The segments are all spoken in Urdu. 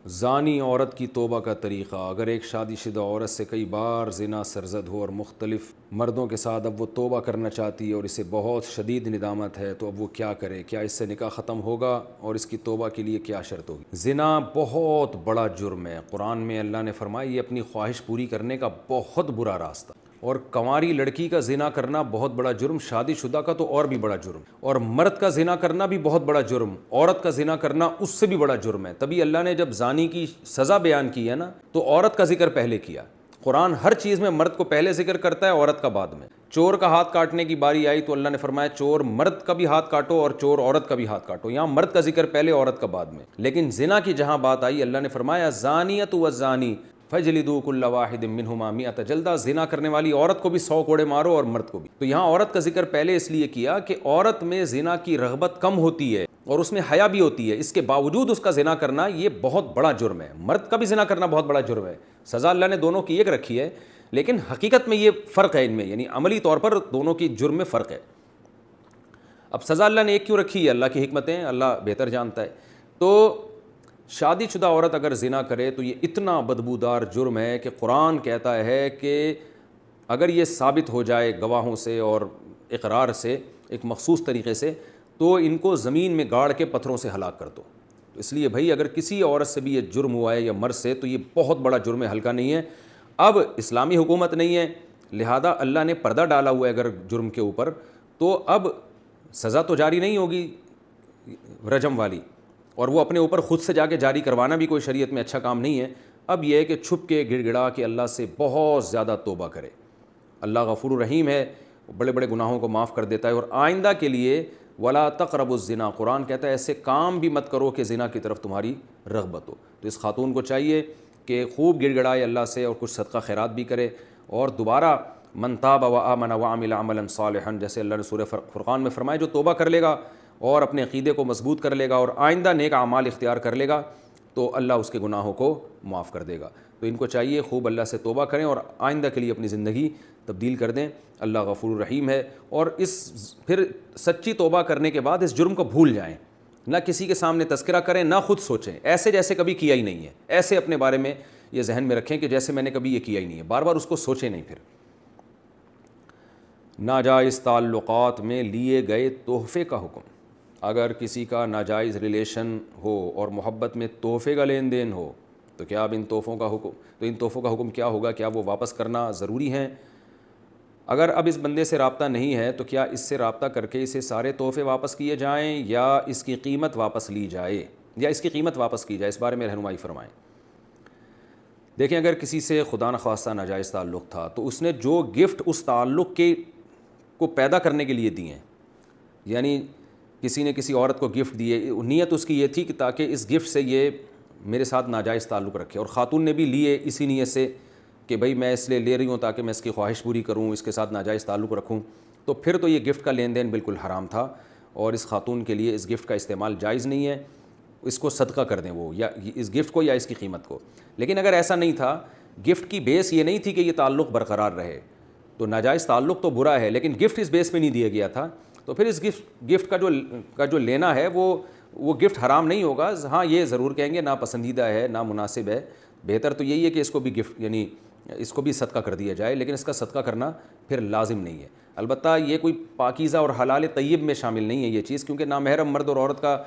زانی عورت کی توبہ کا طریقہ۔ اگر ایک شادی شدہ عورت سے کئی بار زنا سرزد ہو اور مختلف مردوں کے ساتھ اب وہ توبہ کرنا چاہتی ہے اور اسے بہت شدید ندامت ہے، تو اب وہ کیا کرے؟ کیا اس سے نکاح ختم ہوگا اور اس کی توبہ کے لیے کیا شرط ہوگی؟ زنا بہت بڑا جرم ہے۔ قرآن میں اللہ نے فرمایا یہ اپنی خواہش پوری کرنے کا بہت برا راستہ، اور کنواری لڑکی کا زنا کرنا بہت بڑا جرم، شادی شدہ کا تو اور بھی بڑا جرم، اور مرد کا زنا کرنا بھی بہت بڑا جرم، عورت کا زنا کرنا اس سے بھی بڑا جرم ہے۔ تبھی اللہ نے جب زانی کی سزا بیان کی ہے نا، تو عورت کا ذکر پہلے کیا۔ قرآن ہر چیز میں مرد کو پہلے ذکر کرتا ہے، عورت کا بعد میں۔ چور کا ہاتھ کاٹنے کی باری آئی تو اللہ نے فرمایا چور مرد کا بھی ہاتھ کاٹو اور چور عورت کا بھی ہاتھ کاٹو۔ یہاں مرد کا ذکر پہلے، عورت کا بعد میں۔ لیکن زنا کی جہاں بات آئی، اللہ نے فرمایا زانیۃ والزانی فجلدوا کل واحد منہما مئۃ جلدہ، زنا کرنے والی عورت کو بھی 100 کوڑے مارو اور مرد کو بھی۔ تو یہاں عورت کا ذکر پہلے اس لیے کیا کہ عورت میں زنا کی رغبت کم ہوتی ہے اور اس میں حیا بھی ہوتی ہے، اس کے باوجود اس کا زنا کرنا یہ بہت بڑا جرم ہے۔ مرد کا بھی زنا کرنا بہت بڑا جرم ہے، سزا اللہ نے دونوں کی ایک رکھی ہے، لیکن حقیقت میں یہ فرق ہے ان میں، یعنی عملی طور پر دونوں کی جرم میں فرق ہے۔ اب سزا اللہ نے ایک کیوں رکھی ہے؟ اللہ کی حکمتیں اللہ بہتر جانتا ہے۔ تو شادی شدہ عورت اگر زنا کرے تو یہ اتنا بدبودار جرم ہے کہ قرآن کہتا ہے کہ اگر یہ ثابت ہو جائے گواہوں سے اور اقرار سے ایک مخصوص طریقے سے، تو ان کو زمین میں گاڑ کے پتھروں سے ہلاک کر دو۔ اس لیے بھائی اگر کسی عورت سے بھی یہ جرم ہوا ہے یا مرد سے، تو یہ بہت بڑا جرم ہے، ہلکا نہیں ہے۔ اب اسلامی حکومت نہیں ہے، لہذا اللہ نے پردہ ڈالا ہوا ہے اگر جرم کے اوپر، تو اب سزا تو جاری نہیں ہوگی رجم والی، اور وہ اپنے اوپر خود سے جا کے جاری کروانا بھی کوئی شریعت میں اچھا کام نہیں ہے۔ اب یہ ہے کہ چھپ کے گڑ گڑا کے اللہ سے بہت زیادہ توبہ کرے۔ اللہ غفور الرحیم ہے، بڑے بڑے گناہوں کو معاف کر دیتا ہے، اور آئندہ کے لیے ولا تقربوا الزنا، قرآن کہتا ہے ایسے کام بھی مت کرو کہ زنا کی طرف تمہاری رغبت ہو۔ تو اس خاتون کو چاہیے کہ خوب گڑ گڑائے اللہ سے اور کچھ صدقہ خیرات بھی کرے، اور دوبارہ من تاب وآمن وعمل عملا صالحا، جیسے اللہ نے سورہ فرقان میں فرمایا جو توبہ کر لے گا اور اپنے عقیدے کو مضبوط کر لے گا اور آئندہ نیک اعمال اختیار کر لے گا، تو اللہ اس کے گناہوں کو معاف کر دے گا۔ تو ان کو چاہیے خوب اللہ سے توبہ کریں اور آئندہ کے لیے اپنی زندگی تبدیل کر دیں۔ اللہ غفور الرحیم ہے، اور پھر سچی توبہ کرنے کے بعد اس جرم کو بھول جائیں، نہ کسی کے سامنے تذکرہ کریں، نہ خود سوچیں ایسے جیسے کبھی کیا ہی نہیں ہے، ایسے اپنے بارے میں یہ ذہن میں رکھیں کہ جیسے میں نے کبھی یہ کیا ہی نہیں ہے، بار بار اس کو سوچیں نہیں۔ پھر ناجائز تعلقات میں لیے گئے تحفے کا حکم۔ اگر کسی کا ناجائز ریلیشن ہو اور محبت میں تحفے کا لین دین ہو، تو کیا اب ان تحفوں کا حکم کیا ہوگا؟ کیا وہ واپس کرنا ضروری ہیں؟ اگر اب اس بندے سے رابطہ نہیں ہے تو کیا اس سے رابطہ کر کے اسے سارے تحفے واپس کیے جائیں، یا اس کی قیمت واپس لی جائے، یا اس کی قیمت واپس کی جائے؟ اس بارے میں رہنمائی فرمائیں۔ دیکھیں، اگر کسی سے خدا نخواستہ ناجائز تعلق تھا تو اس نے جو گفٹ اس تعلق کو پیدا کرنے کے لیے دیے ہیں، یعنی کسی نے کسی عورت کو گفٹ دیے، نیت اس کی یہ تھی کہ تاکہ اس گفٹ سے یہ میرے ساتھ ناجائز تعلق رکھے، اور خاتون نے بھی لیے اسی نیت سے کہ بھئی میں اس لیے لے رہی ہوں تاکہ میں اس کی خواہش پوری کروں، اس کے ساتھ ناجائز تعلق رکھوں، تو پھر تو یہ گفٹ کا لین دین بالکل حرام تھا، اور اس خاتون کے لیے اس گفٹ کا استعمال جائز نہیں ہے۔ اس کو صدقہ کر دیں، وہ یا اس گفٹ کو یا اس کی قیمت کو۔ لیکن اگر ایسا نہیں تھا، گفٹ کی بیس یہ نہیں تھی کہ یہ تعلق برقرار رہے، تو ناجائز تعلق تو برا ہے، لیکن گفٹ اس بیس پہ نہیں دیا گیا تھا، تو پھر اس گفٹ کا جو لینا ہے وہ گفٹ حرام نہیں ہوگا۔ ہاں یہ ضرور کہیں گے ناپسندیدہ ہے، نامناسب ہے، بہتر تو یہی ہے کہ اس کو بھی گفٹ یعنی اس کو بھی صدقہ کر دیا جائے، لیکن اس کا صدقہ کرنا پھر لازم نہیں ہے۔ البتہ یہ کوئی پاکیزہ اور حلال طیب میں شامل نہیں ہے یہ چیز، کیونکہ نامحرم مرد اور عورت کا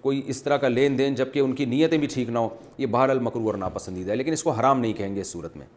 کوئی اس طرح کا لین دین جبکہ ان کی نیتیں بھی ٹھیک نہ ہو، یہ بہرحال مکروہ اور ناپسندیدہ ہے، لیکن اس کو حرام نہیں کہیں گے اس صورت میں۔